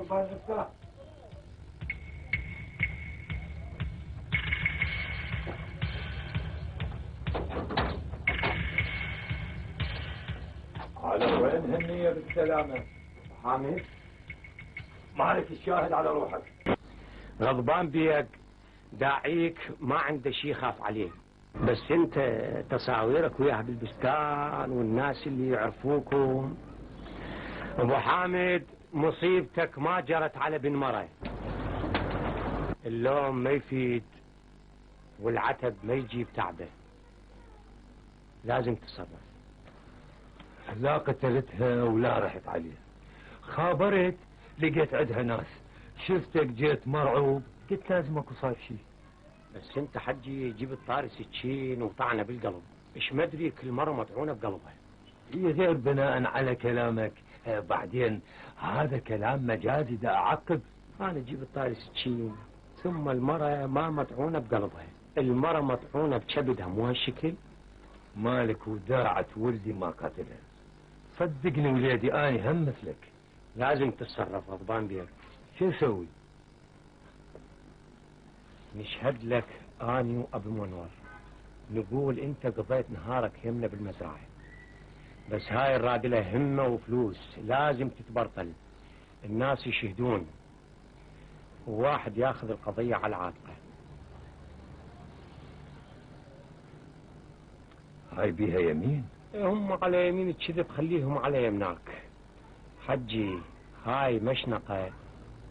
غضبان نفسه. على وين هالنية بالسلامة؟ حامد مالك الشاهد على روحك. غضبان بيك، داعيك ما عنده شيء يخاف عليه، بس انت تصاويرك وياها بالبستان والناس اللي يعرفوكم. ابو حامد مصيبتك ما جرت على بن مرة، اللوم ما يفيد والعتب ما يجيب تعبه، لازم تتصرف. لا قتلتها ولا رحت عليها، خابرت لقيت عندها ناس، شفتك جيت مرعوب قلت لازم اكو صاير شيء. بس انت حجي جبت طاري سكين وطعنه بالقلب، ايش مدري كل مرة مطعونة بقلبها. هي غير بناء على كلامك. بعدين هذا كلام مجازي دا اعقب. انا جبت طاري سكين، ثم المرة ما مطعونة بقلبها، المرة مطعونة بكبدها، مو هالشكل. مالك وداعت ولدي ما قتلها، صدقني وليدي اني هم مثلك. لازم تتصرف غضبان بيك. شو اسوي؟ نشهد لك اني وابو منور، نقول انت قضيت نهارك يمنا بالمزرعة، بس هاي الرادلة همة وفلوس لازم تتبرطل، الناس يشهدون وواحد ياخذ القضية على عاتقه. هاي بيها يمين؟ هم على يمين الكذب خليهم على يمناك حجي، هاي مشنقة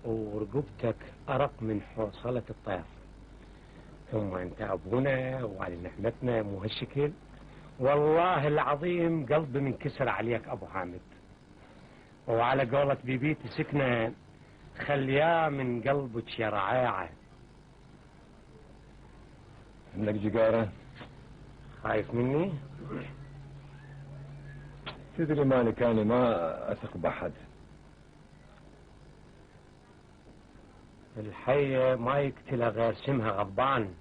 ورقبتك أرق من حوصلة الطير. ثم أنت أبونا وعلى نعمتنا، مو هالشكل. والله العظيم قلبي منكسر عليك أبو حامد، وعلى قولة بيبيتي سكنة خلياه من قلبك يا رعاعة. عندك جقارة؟ خايف مني؟ تدري مالك أنا ما أثق بأحد. الحية ما يقتلها غير سمها غضبان.